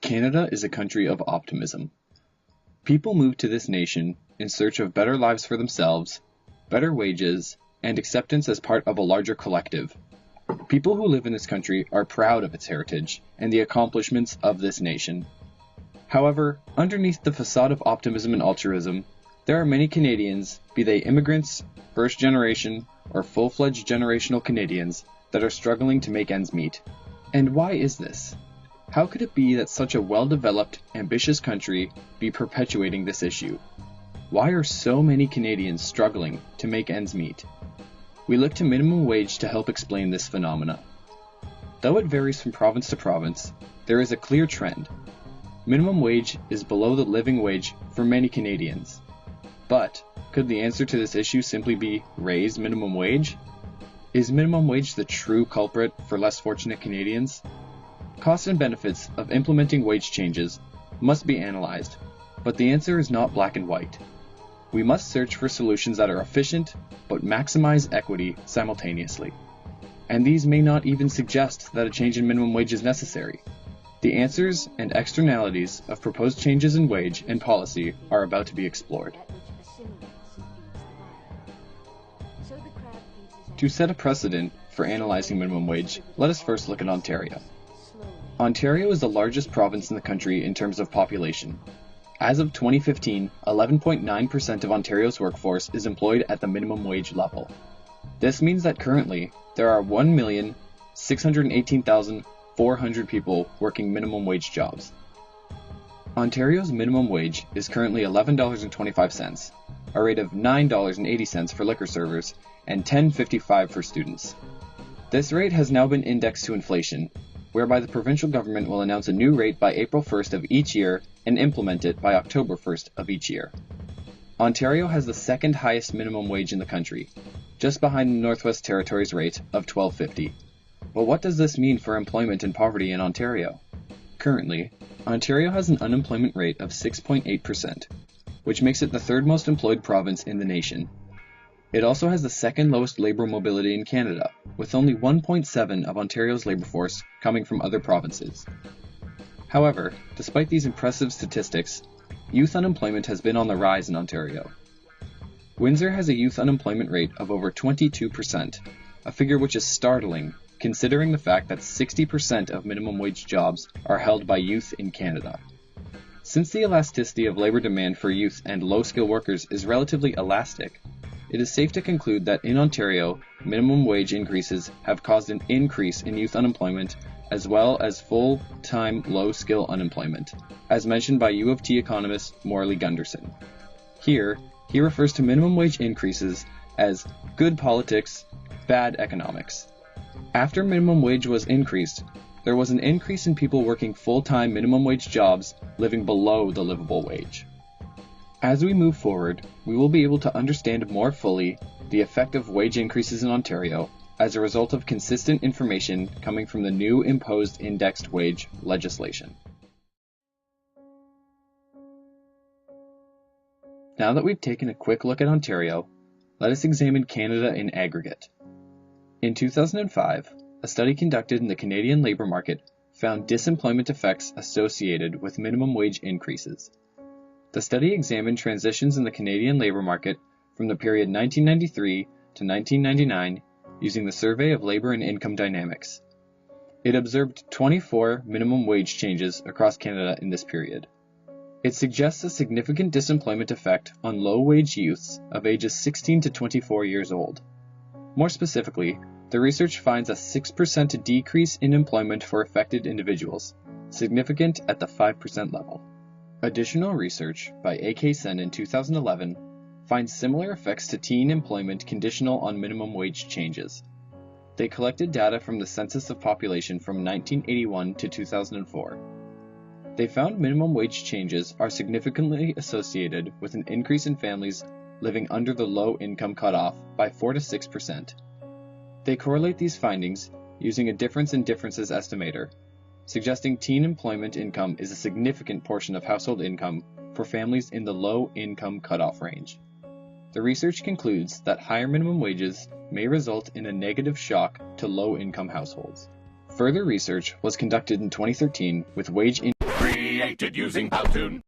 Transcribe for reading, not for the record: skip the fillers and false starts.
Canada is a country of optimism. People move to this nation in search of better lives for themselves, better wages, and acceptance as part of a larger collective. People who live in this country are proud of its heritage and the accomplishments of this nation. However, underneath the facade of optimism and altruism, there are many Canadians, be they immigrants, first generation, or full-fledged generational Canadians, that are struggling to make ends meet. And why is this? How could it be that such a well-developed, ambitious country be perpetuating this issue? Why are so many Canadians struggling to make ends meet? We look to minimum wage to help explain this phenomena. Though it varies from province to province, there is a clear trend. Minimum wage is below the living wage for many Canadians. But could the answer to this issue simply be raise minimum wage? Is minimum wage the true culprit for less fortunate Canadians? Costs and benefits of implementing wage changes must be analyzed, but the answer is not black and white. We must search for solutions that are efficient, but maximize equity simultaneously. And these may not even suggest that a change in minimum wage is necessary. The answers and externalities of proposed changes in wage and policy are about to be explored. To set a precedent for analyzing minimum wage, let us first look at Ontario. Ontario is the largest province in the country in terms of population. As of 2015, 11.9% of Ontario's workforce is employed at the minimum wage level. This means that currently, there are 1,618,400 people working minimum wage jobs. Ontario's minimum wage is currently $11.25, a rate of $9.80 for liquor servers, and $10.55 for students. This rate has now been indexed to inflation, whereby the provincial government will announce a new rate by April 1st of each year and implement it by October 1st of each year. Ontario has the second highest minimum wage in the country, just behind the Northwest Territories rate of $12.50. But what does this mean for employment and poverty in Ontario? Currently, Ontario has an unemployment rate of 6.8%, which makes it the third most employed province in the nation. It also has the second lowest labor mobility in Canada, with only 1.7% of Ontario's labor force coming from other provinces. However, despite these impressive statistics, youth unemployment has been on the rise in Ontario. Windsor has a youth unemployment rate of over 22%, a figure which is startling considering the fact that 60% of minimum wage jobs are held by youth in Canada. Since the elasticity of labor demand for youth and low-skilled workers is relatively elastic, it is safe to conclude that in Ontario, minimum wage increases have caused an increase in youth unemployment as well as full-time low-skill unemployment, as mentioned by U of T economist Morley Gunderson. Here, he refers to minimum wage increases as good politics, bad economics. After minimum wage was increased, there was an increase in people working full-time minimum wage jobs living below the livable wage. As we move forward, we will be able to understand more fully the effect of wage increases in Ontario as a result of consistent information coming from the new imposed indexed wage legislation. Now that we've taken a quick look at Ontario, let us examine Canada in aggregate. In 2005, a study conducted in the Canadian labour market found disemployment effects associated with minimum wage increases. The study examined transitions in the Canadian labour market from the period 1993 to 1999 using the Survey of Labour and Income Dynamics. It observed 24 minimum wage changes across Canada in this period. It suggests a significant disemployment effect on low-wage youths of ages 16 to 24 years old. More specifically, the research finds a 6% decrease in employment for affected individuals, significant at the 5% level. Additional research by A.K. Sen in 2011 finds similar effects to teen employment conditional on minimum wage changes. They collected data from the Census of Population from 1981 to 2004. They found minimum wage changes are significantly associated with an increase in families living under the low-income cutoff by 4 to 6%. They correlate these findings using a difference in differences estimator, suggesting teen employment income is a significant portion of household income for families in the low-income cutoff range. The research concludes that higher minimum wages may result in a negative shock to low-income households. Further research was conducted in 2013 with wage increase created using Powtoon.